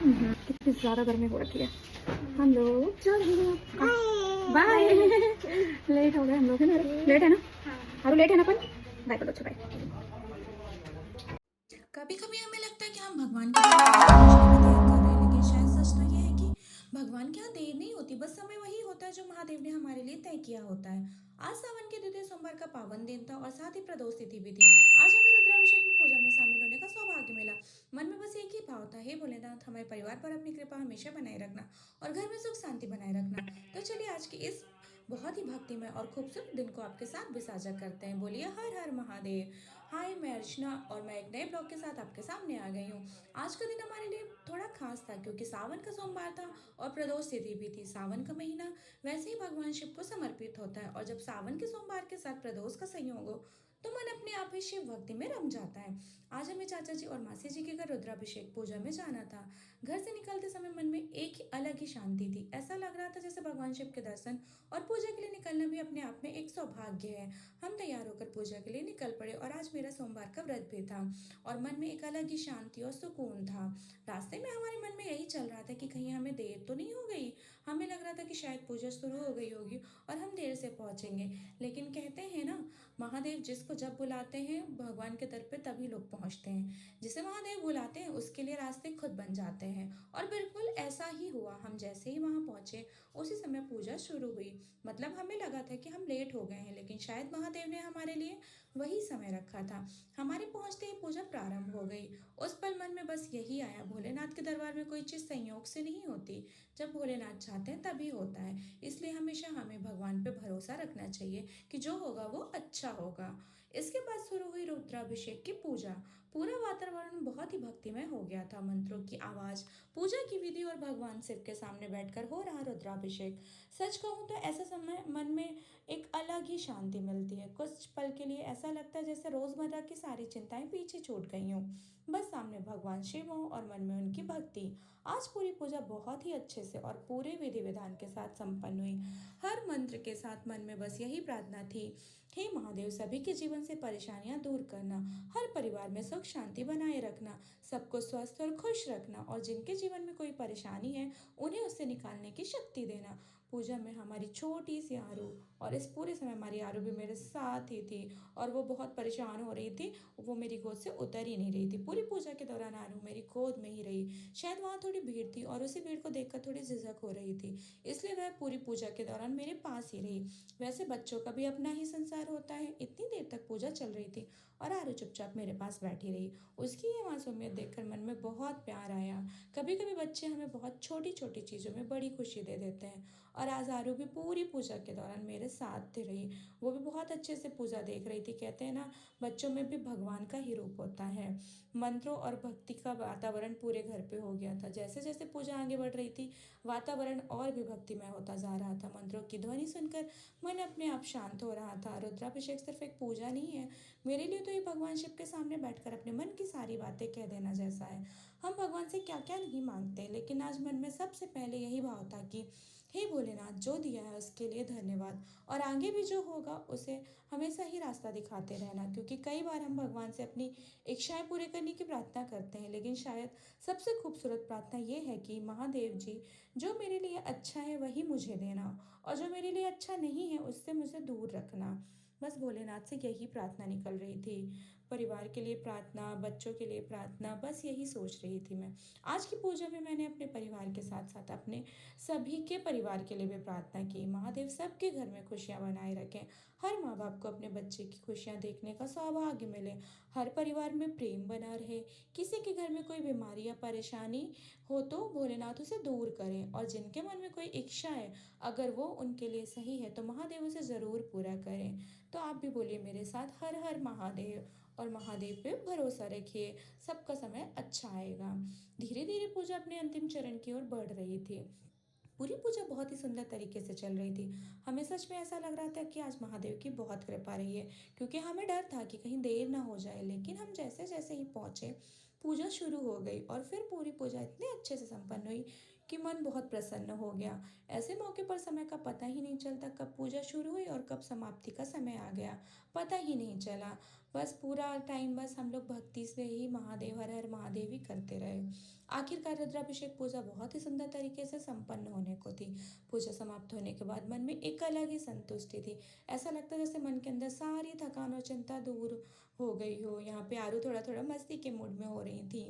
कितनी ज़्यादा गर्मी हो रखी है। हम लोग चल बाय। लेट हो गए हम लोग, है ना? लेट है ना? हाँ लेट है ना अपन। बाय बोलो, अच्छा बाय। कभी कभी हमें लगता है कि हम भगवान के बिना कुछ पहुंचने में देर कर रहे हैं, लेकिन शायद सच तो ये है कि भगवान के यहाँ देर नहीं होती, बस समय वही होता है जो महादेव ने हमारे लिए तय किया होता है। आज सावन के द्वितीय सोमवार का पावन दिन था और साथ ही प्रदोष तिथि भी थी। आज हमें रुद्राभिषेक में पूजा में शामिल होने का सौभाग्य मिला। मन में बस एक ही भाव था, हे भोलेनाथ, हमारे परिवार पर अपनी कृपा हमेशा बनाए रखना और घर में सुख शांति बनाए रखना। तो चलिए आज की इस बहुत ही भक्तिमय और खूबसूरत दिन को आपके साथ भी साझा करते हैं। बोलिए हर हर महादेव। हाय, मैं अर्चना और मैं एक नए ब्लॉग के साथ आपके सामने आ गई हूँ। आज का दिन हमारे लिए थोड़ा खास था क्योंकि सावन का सोमवार था और प्रदोष तिथि भी थी। सावन का महीना वैसे ही भगवान शिव को समर्पित होता है और जब सावन के सोमवार के साथ प्रदोष का संयोग हो तो मन अपने आप ही शिव भक्ति में रम जाता है। आज हमें चाचा जी और मासी जी के घर रुद्राभिषेक पूजा में जाना था। घर से निकलते समय मन में एक ही अलग ही शांति थी। ऐसा लग रहा था जैसे भगवान शिव के दर्शन और पूजा के लिए निकलना भी अपने आप में एक सौभाग्य है। हम तैयार होकर पूजा के लिए निकल पड़े और आज मेरा सोमवार का व्रत भी था और मन में एक अलग ही शांति और सुकून था। रास्ते में हमारे मन में यही चल रहा था कि कहीं हमें देर तो नहीं हो गई। हमें लग रहा था कि शायद पूजा शुरू हो गई होगी और हम देर से पहुंचेंगे, लेकिन कहते हैं ना, महादेव जिसको जब बुलाते हैं भगवान के दर पे तभी लोग पहुंचते हैं। जिसे महादेव बुलाते हैं उसके लिए रास्ते खुद बन जाते हैं और बिल्कुल ऐसा ही हुआ। हम जैसे ही वहां पहुंचे उसी समय पूजा शुरू हुई। मतलब हमें लगा था कि हम लेट हो गए हैं, लेकिन शायद महादेव ने हमारे लिए वही समय रखा था। हमारे पहुंचते ही पूजा प्रारंभ हो गई। उस पल मन में बस यही आया, भोलेनाथ के दरबार में कोई चीज संयोग से नहीं होती। जब भोलेनाथ चाहते हैं तभी होता है। इसलिए हमेशा हमें भगवान पे भरोसा रखना चाहिए कि जो होगा वो अच्छा होगा। इसके बाद शुरू हुई रुद्राभिषेक की पूजा। पूरा वातावरण बहुत ही भक्तिमय हो गया था। मंत्रों की आवाज, पूजा की विधि और भगवान शिव के सामने बैठकर हो रहा रुद्राभिषेक। सच कहूँ तो ऐसा समय मन में एक अलग ही शांति मिलती है। कुछ पल के लिए ऐसा लगता है जैसे रोजमर्रा की सारी चिंताएं पीछे छूट गई हों। बस सामने भगवान शिव हो और मन में उनकी भक्ति। आज पूरी पूजा बहुत ही अच्छे से और पूरे विधि विधान के साथ संपन्न हुई। हर मंत्र के साथ मन में बस यही प्रार्थना थी, हे महादेव, सभी के जीवन से परेशानियां दूर करना, हर परिवार में सुख शांति बनाए रखना, सबको स्वस्थ और खुश रखना और जिनके जीवन में कोई परेशानी है उन्हें उससे निकालने की शक्ति देना। पूजा में हमारी छोटी सी आरू, और इस पूरे समय हमारी आरू भी मेरे साथ ही थी और वो बहुत परेशान हो रही थी। वो मेरी गोद से उतर ही नहीं रही थी। पूरी पूजा के दौरान आरू मेरी गोद में ही रही। शायद वहाँ थोड़ी भीड़ थी और उसी भीड़ को देखकर थोड़ी झिझक हो रही थी, इसलिए वह पूरी पूजा के दौरान मेरे पास ही रही। वैसे बच्चों का भी अपना ही संसार होता है। इतनी देर तक पूजा चल रही थी और आरू चुपचाप मेरे पास बैठी रही। उसकी ये मासूमियत देखकर मन में बहुत प्यार आया। कभी कभी बच्चे हमें बहुत छोटी छोटी चीज़ों में बड़ी खुशी दे देते हैं और आज आरू भी पूरी पूजा के दौरान मेरे साथ रही। वो भी बहुत अच्छे से पूजा देख रही थी। कहते हैं ना, बच्चों में भी भगवान का ही रूप होता है। मंत्रों और भक्ति का वातावरण पूरे घर पे हो गया था। जैसे जैसे पूजा आगे बढ़ रही थी वातावरण और भी भक्तिमय होता जा रहा था। मंत्रों की ध्वनि सुनकर मन अपने आप शांत हो रहा था। रुद्राभिषेक सिर्फ एक पूजा नहीं है, मेरे लिए तो ये भगवान शिव के सामने बैठकर अपने मन की सारी बातें कह देना जैसा है। हम भगवान से क्या क्या नहीं मांगते, लेकिन आज मन में सबसे पहले यही भाव था कि हे भोलेनाथ, जो दिया है उसके लिए धन्यवाद और आगे भी जो होगा उसे हमेशा ही रास्ता दिखाते रहना। क्योंकि कई बार हम भगवान से अपनी इच्छाएं पूरी करने की प्रार्थना करते हैं, लेकिन शायद सबसे खूबसूरत प्रार्थना ये है कि महादेव जी, जो मेरे लिए अच्छा है वही मुझे देना और जो मेरे लिए अच्छा नहीं है उससे मुझे दूर रखना। बस भोलेनाथ से यही प्रार्थना निकल रही थी। परिवार के लिए प्रार्थना, बच्चों के लिए प्रार्थना, बस यही सोच रही थी मैं। आज की पूजा में मैंने अपने परिवार के साथ साथ अपने सभी के परिवार के लिए भी प्रार्थना की। महादेव सबके घर में खुशियां बनाए रखें, हर माँ बाप को अपने बच्चे की खुशियां देखने का सौभाग्य मिले, हर परिवार में प्रेम बना रहे, किसी के घर में कोई बीमारी या परेशानी हो तो भोलेनाथ उसे दूर करें और जिनके मन में कोई इच्छा है अगर वो उनके लिए सही है तो महादेव उसे ज़रूर पूरा करें। तो आप भी बोलिए मेरे साथ, हर हर महादेव, और महादेव पे भरोसा रखिए, सबका समय अच्छा आएगा। धीरे धीरे पूजा अपने अंतिम चरण की ओर बढ़ रही थी। पूरी पूजा बहुत ही सुंदर तरीके से चल रही थी। हमें सच में ऐसा लग रहा था कि आज महादेव की बहुत कृपा रही है, क्योंकि हमें डर था कि कहीं देर ना हो जाए। लेकिन हम जैसे जैसे ही पहुंचे पूजा शुरू हो गई और फिर पूरी पूजा इतने अच्छे से संपन्न हुई कि मन बहुत प्रसन्न हो गया। ऐसे मौके पर समय का पता ही नहीं चलता, कब पूजा शुरू हुई और कब समाप्ति का समय आ गया, पता ही नहीं चला। बस पूरा टाइम बस हम लोग भक्ति से ही महादेव हर हर महादेव ही करते रहे। आखिरकार रुद्राभिषेक पूजा बहुत ही सुंदर तरीके से संपन्न होने को थी। पूजा समाप्त होने के बाद मन में एक अलग ही संतुष्टि थी। ऐसा लगता जैसे मन के अंदर सारी थकान और चिंता दूर हो गई हो। यहाँ पे आरू थोड़ा थोड़ा मस्ती के मूड में हो रही थी।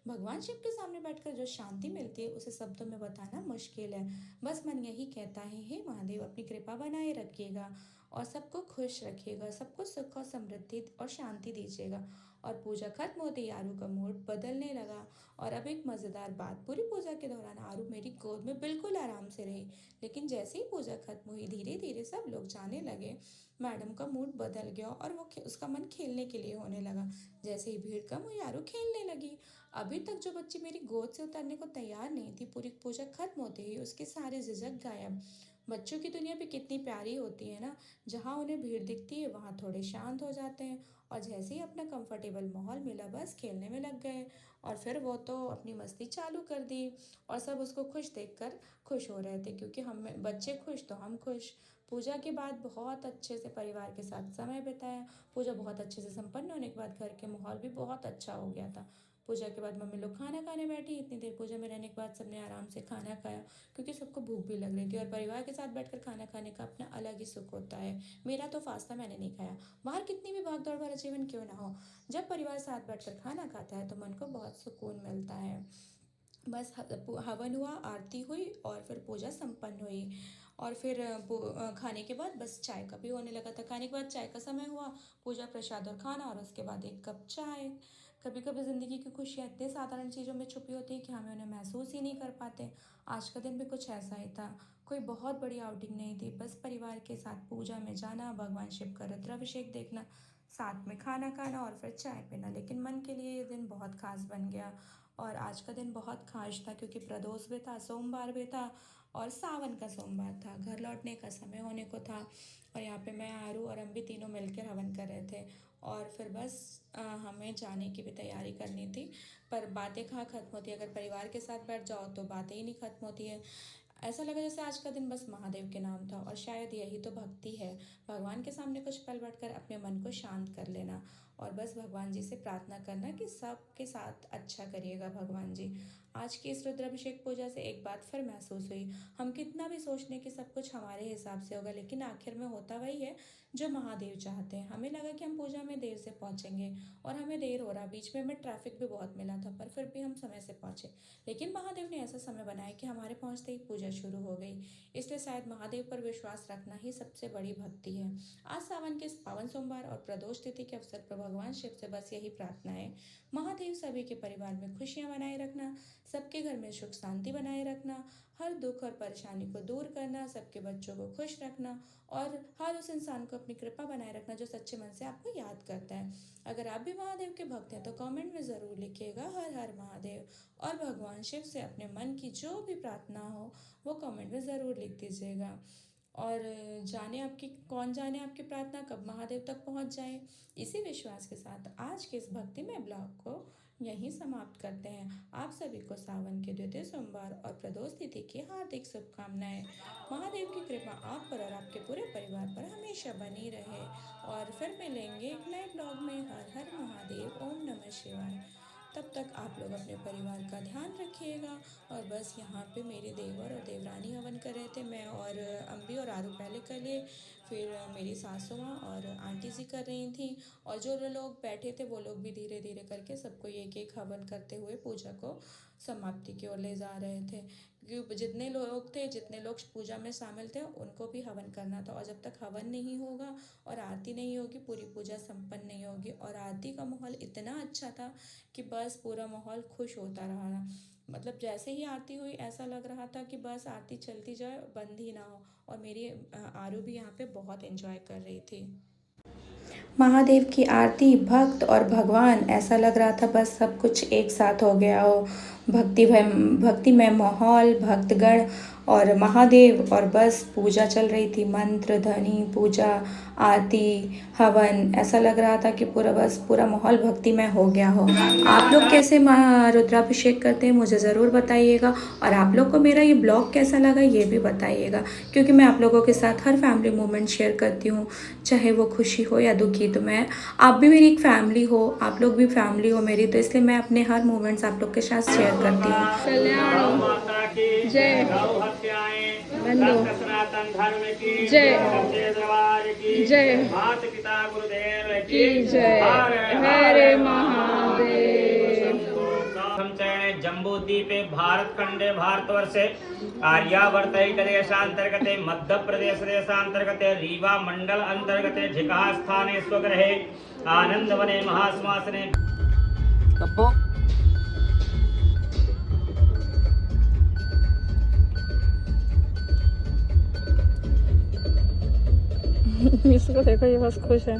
भगवान शिव के सामने बैठकर जो शांति मिलती है उसे शब्दों में बताना मुश्किल है। बस मन यही कहता है, हे महादेव अपनी कृपा बनाए रखिएगा और सबको खुश रखिएगा, सबको सुख और समृद्धि और शांति दीजिएगा। और पूजा खत्म होते ही आरू का मूड बदलने लगा। और अब एक मज़ेदार बात, पूरी पूजा के दौरान आरू मेरी गोद में बिल्कुल आराम से रही। लेकिन जैसे ही पूजा खत्म हुई धीरे धीरे सब लोग जाने लगे। मैडम का मूड बदल गया और उसका मन खेलने के लिए होने लगा। जैसे ही भीड़ कम हुई आरू खेलने लगी। अभी तक जो बच्ची मेरी गोद से उतरने को तैयार नहीं थी, पूरी पूजा खत्म होते ही उसके सारे झिझक गायब। बच्चों की दुनिया भी कितनी प्यारी होती है ना, जहाँ उन्हें भीड़ दिखती है वहाँ थोड़े शांत हो जाते हैं और जैसे ही अपना कंफर्टेबल माहौल मिला बस खेलने में लग गए। और फिर वो तो अपनी मस्ती चालू कर दी और सब उसको खुश देखकर खुश हो रहे थे, क्योंकि हम बच्चे खुश तो हम खुश। पूजा के बाद बहुत अच्छे से परिवार के साथ समय बिताया। पूजा बहुत अच्छे से संपन्न होने के बाद घर के माहौल भी बहुत अच्छा हो गया था। पूजा के बाद मम्मी लोग खाना खाने बैठी। इतनी देर पूजा में रहने के बाद सबने आराम से खाना खाया, क्योंकि सबको भूख भी लग रही थी। और परिवार के साथ बैठकर खाना खाने का अपना अलग ही सुख होता है। मेरा तो फास्ट था, मैंने नहीं खाया। बाहर कितनी भी भाग दौड़ भरा जीवन क्यों ना हो, जब परिवार साथ बैठकर खाना खाता है तो मन को बहुत सुकून मिलता है। बस हवन हुआ, आरती हुई और फिर पूजा संपन्न हुई। और फिर खाने के बाद बस चाय का भी होने लगा था। खाने के बाद चाय का समय हुआ, पूजा प्रसाद और खाना और उसके बाद एक कप चाय। कभी कभी ज़िंदगी की खुशियाँ इतने साधारण चीज़ों में छुपी होती है कि हमें उन्हें महसूस ही नहीं कर पाते। आज का दिन भी कुछ ऐसा ही था। कोई बहुत बड़ी आउटिंग नहीं थी, बस परिवार के साथ पूजा में जाना, भगवान शिव का रुद्राभिषेक देखना, साथ में खाना खाना और फिर चाय पीना। लेकिन मन के लिए ये दिन बहुत खास बन गया। और आज का दिन बहुत खास था क्योंकि प्रदोष भी था, सोमवार भी था और सावन का सोमवार था। घर लौटने का समय होने को था और यहाँ पे मैं, आरू और हम भी तीनों मिलकर हवन कर रहे थे। और फिर बस हमें जाने की भी तैयारी करनी थी। पर बातें कहाँ ख़त्म होती है, अगर परिवार के साथ बैठ जाओ तो बातें ही नहीं ख़त्म होती है। ऐसा लगा जैसे आज का दिन बस महादेव के नाम था और शायद यही तो भक्ति है। भगवान के सामने कुछ पल बैठकर अपने मन को शांत कर लेना और बस भगवान जी से प्रार्थना करना कि सबके साथ अच्छा करिएगा भगवान जी। आज की इस रुद्राभिषेक पूजा से एक बात फिर महसूस हुई, हम कितना भी सोच लें कि सब कुछ हमारे हिसाब से होगा, लेकिन आखिर में होता वही है जो महादेव चाहते हैं। हमें लगा कि हम पूजा में देर से पहुंचेंगे और हमें देर हो रहा, बीच में हमें ट्रैफिक भी बहुत मिला था, पर फिर भी हम समय से पहुंचे। लेकिन महादेव ने ऐसा समय बनाया कि हमारे पहुंचते ही पूजा शुरू हो गई। इसलिए शायद महादेव पर विश्वास रखना ही सबसे बड़ी भक्ति है। आज सावन के इस पावन सोमवार और प्रदोष तिथि के अवसर पर भगवान शिव से बस यही प्रार्थना है, महादेव सभी के परिवार में खुशियां बनाए रखना, सबके घर में सुख शांति बनाए रखना, हर दुख और परेशानी को दूर करना, सबके बच्चों को खुश रखना और हर उस इंसान को अपनी कृपा बनाए रखना जो सच्चे मन से आपको याद करता है। अगर आप भी महादेव के भक्त हैं तो कमेंट में ज़रूर लिखिएगा हर हर महादेव। और भगवान शिव से अपने मन की जो भी प्रार्थना हो वो कमेंट में ज़रूर लिख दीजिएगा। और कौन जाने आपकी प्रार्थना कब महादेव तक पहुंच जाए। इसी विश्वास के साथ आज के इस भक्तिमय ब्लॉग को यहीं समाप्त करते हैं। आप सभी को सावन के द्वितीय सोमवार और प्रदोष तिथि की हार्दिक शुभकामनाएं। महादेव की कृपा आप पर और आपके पूरे परिवार पर हमेशा बनी रहे। और फिर मिलेंगे एक नए ब्लॉग में। हर हर महादेव, ओम नमः शिवाय। तब तक आप लोग अपने परिवार का ध्यान रखिएगा। और बस यहाँ पे मेरे देवर और देवरानी हवन कर रहे थे, मैं और अम्बी और आरू पहले कर लिए, फिर मेरी सासू माँ और आंटी जी कर रही थी और जो लोग बैठे थे वो लोग भी धीरे धीरे करके सबको एक एक हवन करते हुए पूजा को समाप्ति की ओर ले जा रहे थे। क्योंकि जितने लोग पूजा में शामिल थे उनको भी हवन करना था और जब तक हवन नहीं होगा और आरती नहीं होगी पूरी पूजा संपन्न नहीं होगी। और आरती का माहौल इतना अच्छा था कि बस पूरा माहौल खुश होता रहा। मतलब जैसे ही आरती हुई ऐसा लग रहा था कि बस आरती चलती जाए, बंद ही ना हो। और मेरी आरू भी यहाँ पे बहुत एंजॉय कर रही थी महादेव की आरती। भक्त और भगवान, ऐसा लग रहा था बस सब कुछ एक साथ हो गया हो। भक्तिमय माहौल, भक्तगण और महादेव, और बस पूजा चल रही थी, मंत्र ध्वनि, पूजा, आरती, हवन। ऐसा लग रहा था कि पूरा माहौल भक्तिमय हो गया हो। आप लोग कैसे रुद्राभिषेक करते हैं मुझे ज़रूर बताइएगा, और आप लोग को मेरा ये ब्लॉग कैसा लगा ये भी बताइएगा, क्योंकि मैं आप लोगों के साथ हर फैमिली मोमेंट शेयर करती हूँ, चाहे वो खुशी हो या दुखी। तो आप भी मेरी एक फैमिली हो, आप लोग भी फैमिली हो मेरी, तो इसलिए मैं अपने हर मोमेंट्स आप लोग के साथ शेयर करती हूँ। कल्याण जय बंदो सनातन धर्म की जय की जय माता पिता गुरुदेव की जय। हरे महादेव। जम्बूद्वीपे भारतखंडे भारतवर्षे आर्यावर्त देशांतर्गते मध्य प्रदेश देशांतर्गते रीवा मंडल अंतर्गते झिका स्थाने स्वगृहे आनंदवने महाश्वासने इसको देखो, ये बस खुश है।